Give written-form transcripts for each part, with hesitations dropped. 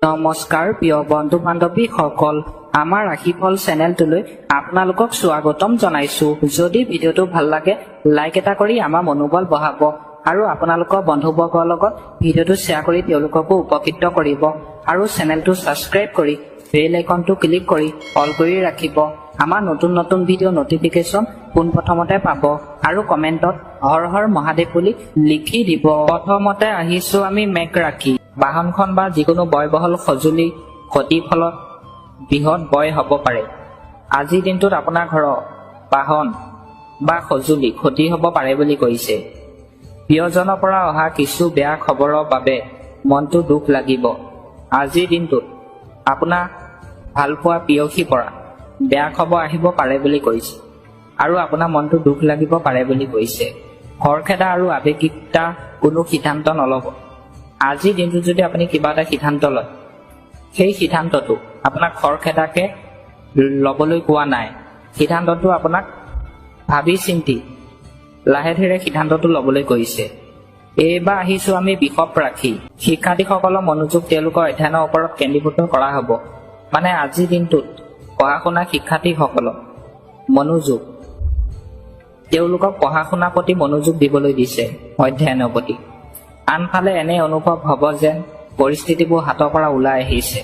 নমস্কাৰ প্ৰিয় বন্ধু বান্ধৱীসকল, আমাৰ ৰাশিফল চেনেলটোলৈ আপোনালোকক স্বাগতম জনাইছোঁ। যদি ভিডিঅ'টো ভাল লাগে লাইক এটা কৰি আমাৰ মনোবল বঢ়াব আৰু আপোনালোকৰ বন্ধুবৰ্গৰ লগত ভিডিঅ'টো শ্বেয়াৰ কৰি তেওঁলোককো উপকৃত কৰিব আৰু চেনেলটো ছাবস্ক্ৰাইব কৰি বেল আইকনটো ক্লিক কৰি অল কৰি ৰাখিব। আমাৰ নতুন নতুন ভিডিঅ' নটিফিকেশ্যন পোনপ্ৰথমতে পাব আৰু কমেণ্টত হৰ হৰ মহাদেৱ বুলি লিখি দিব। প্ৰথমতে আহিছোঁ আমি মেঘ ৰাশি। বাহনখন বা যিকোনো ব্যয়বহুল সঁজুলি ক্ষতিৰ ফলত বৃহৎ ব্যয় হ'ব পাৰে। আজিৰ দিনটোত আপোনাৰ ঘৰৰ বাহন বা সঁজুলি ক্ষতি হ'ব পাৰে বুলি কৈছে। প্ৰিয়জনৰ পৰা অহা কিছু বেয়া খবৰৰ বাবে মনটো দুখ লাগিব। আজিৰ দিনটোত আপোনাৰ ভালপোৱা প্ৰেয়সীৰ পৰা বেয়া খবৰ আহিব পাৰে বুলি কৈছে আৰু আপোনাৰ মনটো দুখ লাগিব পাৰে বুলি কৈছে। খৰখেদা আৰু আৱেগিকতা কোনো সিদ্ধান্ত নল'ব। আজিৰ দিনটোত যদি আপুনি কিবা এটা সিদ্ধান্ত লয়, সেই সিদ্ধান্তটো আপোনাক খৰখেদাকে ল'বলৈ কোৱা নাই। সিদ্ধান্তটো আপোনাক ভাবি চিন্তি লাহে ধীৰে সিদ্ধান্তটো ল'বলৈ কৈছে। এইবাৰ আহিছোঁ আমি বৃষভ ৰাশি। শিক্ষাৰ্থীসকলৰ মনোযোগ তেওঁলোকৰ অধ্যয়নৰ ওপৰত কেন্দ্ৰীভূত কৰা হ'ব। মানে আজিৰ দিনটোত পঢ়া শুনা শিক্ষাৰ্থীসকলক মনোযোগ তেওঁলোকক পঢ়া শুনাৰ প্ৰতি মনোযোগ দিবলৈ দিছে, অধ্যয়নৰ প্ৰতি। আনফালে এনে অনুভৱ হ'ব যেন পৰিস্থিতিবোৰ হাতৰ পৰা ওলাই আহিছে।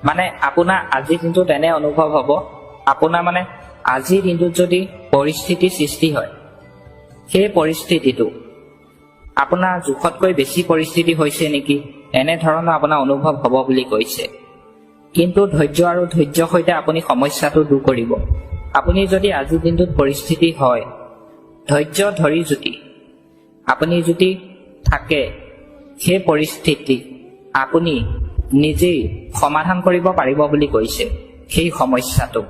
মানে আপোনাৰ আজিৰ দিনটোত এনে অনুভৱ হ'ব, আপোনাৰ মানে আজিৰ দিনটোত যদি পৰিস্থিতিৰ সৃষ্টি হয়, সেই পৰিস্থিতিটো আপোনাৰ জোখতকৈ বেছি পৰিস্থিতি হৈছে নেকি, এনেধৰণৰ আপোনাৰ অনুভৱ হ'ব বুলি কৈছে। কিন্তু ধৈৰ্য আৰু ধৈৰ্যৰ সৈতে আপুনি সমস্যাটো দূৰ কৰিব। আপুনি যদি আজিৰ দিনটোত পৰিস্থিতি হয়, ধৈৰ্য ধৰি আপুনি যদি থাকে, সেই পৰিস্থিতি আপুনি নিজেই সমাধান কৰিব পাৰিব বুলি কৈছে সেই সমস্যাটো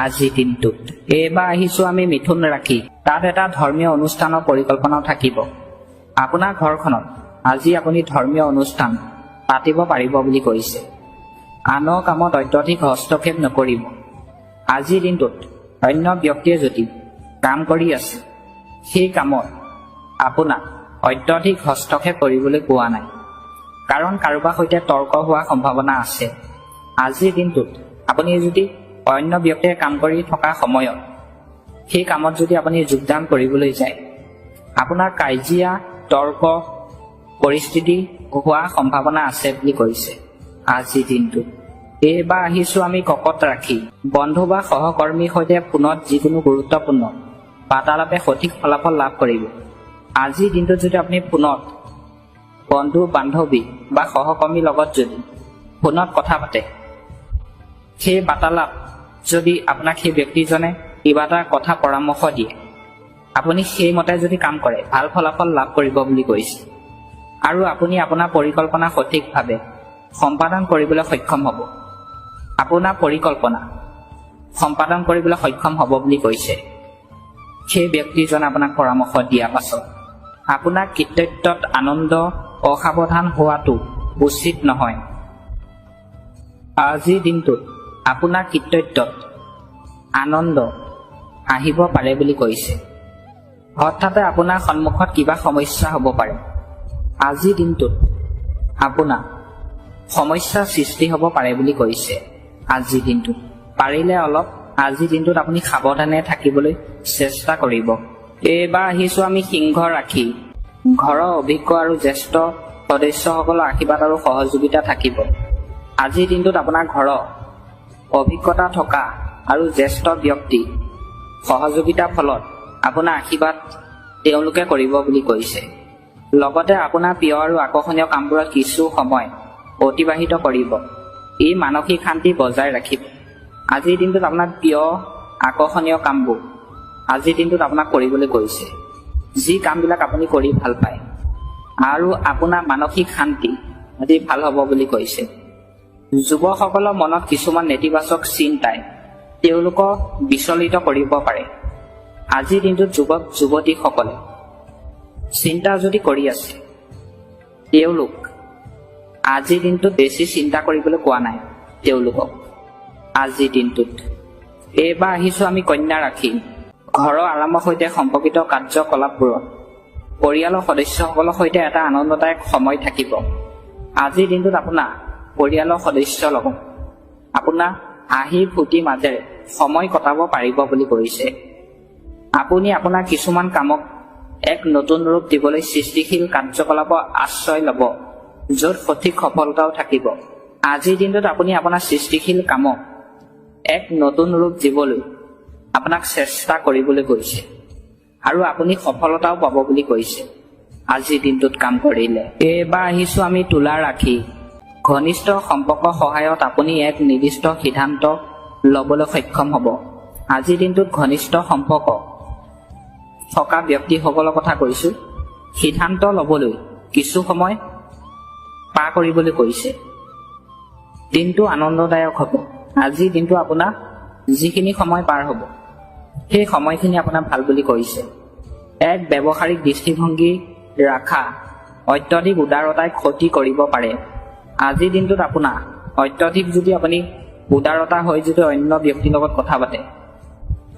আজিৰ দিনটোত। এইবাৰ আহিছোঁ আমি মিথুন ৰাশি। তাত এটা ধৰ্মীয় অনুষ্ঠানৰ পৰিকল্পনাও থাকিব। আপোনাৰ ঘৰখনত আজি আপুনি ধৰ্মীয় অনুষ্ঠান পাতিব পাৰিব বুলি কৈছে। আনৰ কামত অত্যধিক হস্তক্ষেপ নকৰিব। আজিৰ দিনটোত অন্য ব্যক্তিয়ে যদি কাম কৰি আছে, সেই কামত আপোনাক অত্যধিক হস্তক্ষেপ কৰিবলৈ কোৱা নাই, কাৰণ কাৰোবাৰ সৈতে তৰ্ক হোৱাৰ সম্ভাৱনা আছে। আজিৰ দিনটোত আপুনি যদি অন্য ব্যক্তিয়ে কাম কৰি থকা সময়ত সেই কামত যদি আপুনি যোগদান কৰিবলৈ যায়, আপোনাৰ কাজিয়া তৰ্ক পৰিস্থিতি হোৱাৰ সম্ভাৱনা আছে বুলি কৈছে আজিৰ দিনটোত। এইবাৰ আহিছোঁ আমি কৰ্কট ৰাশি। বন্ধু বা সহকৰ্মীৰ সৈতে ফোনত যিকোনো গুৰুত্বপূৰ্ণ বাৰ্তালাপে সঠিক ফলাফল লাভ কৰিব। আজিৰ দিনটোত যদি আপুনি ফোনত বন্ধু বান্ধৱী বা সহকৰ্মীৰ লগত যদি ফোনত কথা পাতে, সেই বাৰ্তালাপ যদি আপোনাক সেই ব্যক্তিজনে কিবা এটা কথা পৰামৰ্শ দিয়ে, আপুনি সেইমতে যদি কাম কৰে ভাল ফলাফল লাভ কৰিব বুলি কৈছে আৰু আপুনি আপোনাৰ পৰিকল্পনা সঠিকভাৱে সম্পাদন কৰিবলৈ সক্ষম হ'ব। আপোনাৰ পৰিকল্পনা সম্পাদন কৰিবলৈ সক্ষম হ'ব বুলি কৈছে সেই ব্যক্তিজনে আপোনাক পৰামৰ্শ দিয়াৰ পাছত। আপোনাৰ কৃতিত্বত আনন্দ অসাৱধান হোৱাটো উচিত নহয়। আজিৰ দিনটোত আপোনাৰ কৃতিত্বত আনন্দ আহিব পাৰে বুলি কৈছে। হঠাতে আপোনাৰ সন্মুখত কিবা সমস্যা হ'ব পাৰে। আজিৰ দিনটোত আপোনাৰ সমস্যাৰ সৃষ্টি হ'ব পাৰে বুলি কৈছে। আজিৰ দিনটোত পাৰিলে অলপ আজিৰ দিনটোত আপুনি সাৱধানে থাকিবলৈ চেষ্টা কৰিব। এইবাৰ আহিছোঁ আমি সিংহ ৰাশি। ঘৰৰ অভিজ্ঞ আৰু জ্যেষ্ঠ সদস্যসকলৰ আশীৰ্বাদ আৰু সহযোগিতা থাকিব। আজিৰ দিনটোত আপোনাৰ ঘৰৰ অভিজ্ঞতা থকা আৰু জ্যেষ্ঠ ব্যক্তি সহযোগিতাৰ ফলত আপোনাৰ আশীৰ্বাদ তেওঁলোকে কৰিব বুলি কৈছে। লগতে আপোনাৰ প্ৰিয় আৰু আকৰ্ষণীয় কামবোৰত কিছু সময় অতিবাহিত কৰিব। ই মানসিক শান্তি বজাই ৰাখিব। আজিৰ দিনটোত আপোনাৰ প্ৰিয় আকৰ্ষণীয় কামবোৰ আজিৰ দিনটোত আপোনাক কৰিবলৈ কৈছে, যি কামবিলাক আপুনি কৰি ভাল পায়, আৰু আপোনাৰ মানসিক শান্তি আজি ভাল হ'ব বুলি কৈছে। যুৱকসকলৰ মনত কিছুমান নেতিবাচক চিন্তাই তেওঁলোকক বিচলিত কৰিব পাৰে। আজিৰ দিনটোত যুৱক যুৱতীসকলে চিন্তা যদি কৰি আছে, তেওঁলোক আজিৰ দিনটোত বেছি চিন্তা কৰিবলৈ কোৱা নাই তেওঁলোকক আজিৰ দিনটোত। এইবাৰ আহিছোঁ আমি কন্যা ৰাশি। ঘৰৰ আৰামৰ সৈতে সম্পৰ্কিত কাৰ্যকলাপবোৰত পৰিয়ালৰ সদস্যসকলৰ সৈতে এটা আনন্দদায়ক সময় থাকিব। আজিৰ দিনটোত আপোনাৰ পৰিয়ালৰ সদস্যৰ লগত আপোনাৰ হাঁহি ফূৰ্তি মাজেৰে সময় কটাব পাৰিব বুলি কৈছে। আপুনি আপোনাৰ কিছুমান কামক এক নতুন ৰূপ দিবলৈ সৃষ্টিশীল কাৰ্যকলাপৰ আশ্ৰয় ল'ব, য'ত সঠিক সফলতাও থাকিব। আজিৰ দিনটোত আপুনি আপোনাৰ সৃষ্টিশীল কামক এক নতুন ৰূপ দিবলৈ আপোনাক চেষ্টা কৰিবলৈ কৈছে আৰু আপুনি সফলতাও পাব বুলি কৈছে আজিৰ দিনটোত কাম কৰিলে। এইবাৰ আহিছো আমি তুলা ৰাশি। ঘনিষ্ঠ সম্পৰ্কৰ সহায়ত আপুনি এক নিৰ্দিষ্ট সিদ্ধান্ত ল'বলৈ সক্ষম হ'ব। আজিৰ দিনটোত ঘনিষ্ঠ সম্পৰ্ক থকা ব্যক্তিসকলৰ কথা কৈছো। সিদ্ধান্ত ল'বলৈ কিছু সময় পাৰ কৰিবলৈ কৈছে। দিনটো আনন্দদায়ক হ'ব। আজিৰ দিনটো আপোনাৰ যিখিনি সময় পাৰ হ'ব সেই সময়খিনি আপোনাৰ ভাল বুলি কৈছে। এক ব্যৱহাৰিক দৃষ্টিভংগী ৰাখা অত্যধিক উদাৰতাই ক্ষতি কৰিব পাৰে। আজিৰ দিনটোত আপোনাৰ অত্যধিক যদি আপুনি উদাৰতা হৈ যদি অন্য ব্যক্তিৰ লগত কথা পাতে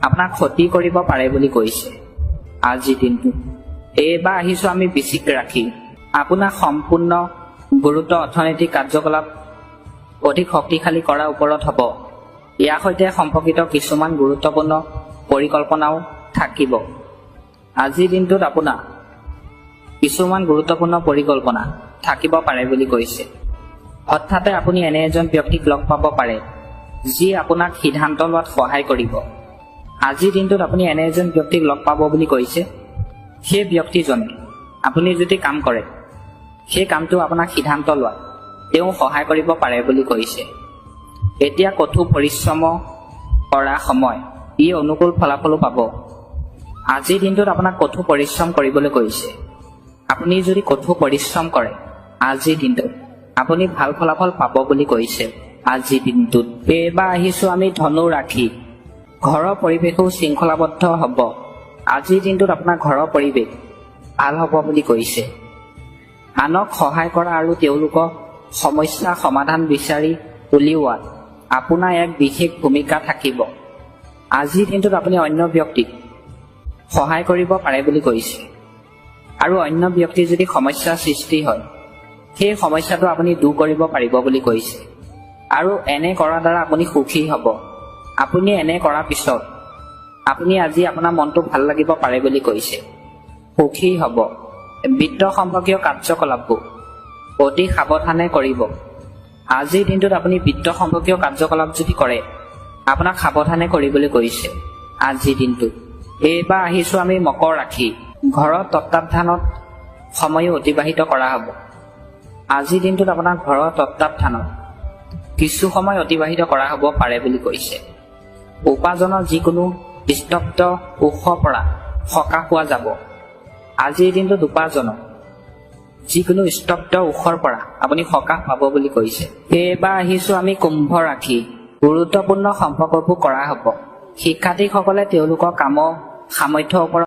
আপোনাক ক্ষতি কৰিব পাৰে বুলি কৈছে আজিৰ দিনটো। এইবাৰ আহিছো আমি বৃশ্চিক ৰাশি। আপোনাৰ সম্পূৰ্ণ গুৰুত্ব অৰ্থনৈতিক কাৰ্যকলাপ অধিক শক্তিশালী কৰাৰ ওপৰত হ'ব। ইয়াৰ সৈতে সম্পৰ্কিত কিছুমান গুৰুত্বপূৰ্ণ পৰিকল্পনাও থাকিব। আজিৰ দিনটোত আপোনাৰ কিছুমান গুৰুত্বপূৰ্ণ পৰিকল্পনা থাকিব পাৰে বুলি কৈছে। হঠাতে আপুনি এনে এজন ব্যক্তিক লগ পাব পাৰে যি আপোনাক সিদ্ধান্ত লোৱাত সহায় কৰিব। আজিৰ দিনটোত আপুনি এনে এজন ব্যক্তিক লগ পাব বুলি কৈছে। সেই ব্যক্তিজনে আপুনি যদি কাম কৰে সেই কামটো আপোনাক সিদ্ধান্ত লোৱাত তেওঁ সহায় কৰিব পাৰে বুলি কৈছে। এতিয়া কঠোৰ পৰিশ্ৰম কৰা সময়, ই অনুকূল ফলাফলো পাব। আজিৰ দিনটোত আপোনাক কঠোৰ পৰিশ্ৰম কৰিবলৈ কৈছে। আপুনি যদি কঠোৰ পৰিশ্ৰম কৰে আজিৰ দিনটোত আপুনি ভাল ফলাফল পাব বুলি কৈছে আজিৰ দিনটোত। এইবাৰ আহিছো আমি ধনু ৰাশি। ঘৰৰ পৰিৱেশো শৃংখলাবদ্ধ হ'ব। আজিৰ দিনটোত আপোনাৰ ঘৰৰ পৰিৱেশ ভাল হ'ব বুলি কৈছে। আনক সহায় কৰা আৰু তেওঁলোকৰ সমস্যা সমাধান বিচাৰি উলিওৱাত আপোনাৰ এক বিশেষ ভূমিকা থাকিব। আজিৰ দিনটোত আপুনি অন্য ব্যক্তিক সহায় কৰিব পাৰে বুলি কৈছে আৰু অন্য ব্যক্তিৰ যদি সমস্যাৰ সৃষ্টি হয় সেই সমস্যাটো আপুনি দূৰ কৰিব পাৰিব বুলি কৈছে আৰু এনে কৰাৰ দ্বাৰা আপুনি সুখী হ'ব। আপুনি এনে কৰাৰ পিছত আপুনি আজি আপোনাৰ মনটো ভাল লাগিব পাৰে বুলি কৈছে, সুখী হ'ব। বিত্ত সম্পৰ্কীয় কাৰ্যকলাপবোৰ অতি সাৱধানে কৰিব। আজিৰ দিনটোত আপুনি বিত্ত সম্পৰ্কীয় কাৰ্যকলাপ যদি কৰে আপোনাক সাৱধানে কৰিবলৈ কৈছে আজিৰ দিনটোত। এইবাৰ আহিছো আমি মকৰ ৰাশি। ঘৰৰ তত্বাৱধানত সময়ো অতিবাহিত কৰা হ'ব। আজিৰ দিনটোত আপোনাৰ ঘৰৰ তত্বাৱধানত কিছু সময় অতিবাহিত কৰা হ'ব পাৰে বুলি কৈছে। উপাৰ্জনৰ যিকোনো স্তব্ধ উৎসৰ পৰা সকাহ পোৱা যাব। আজিৰ দিনটোত উপাৰ্জনৰ যিকোনো স্তব্ধ উৎসৰ পৰা আপুনি সকাহ পাব বুলি কৈছে। এইবাৰ আহিছো আমি কুম্ভ ৰাশি। গুৰুত্বপূৰ্ণ সম্পৰ্কবোৰ কৰা হ'ব। শিক্ষাৰ্থীসকলে তেওঁলোকৰ কামৰ সামৰ্থ্যৰ ওপৰত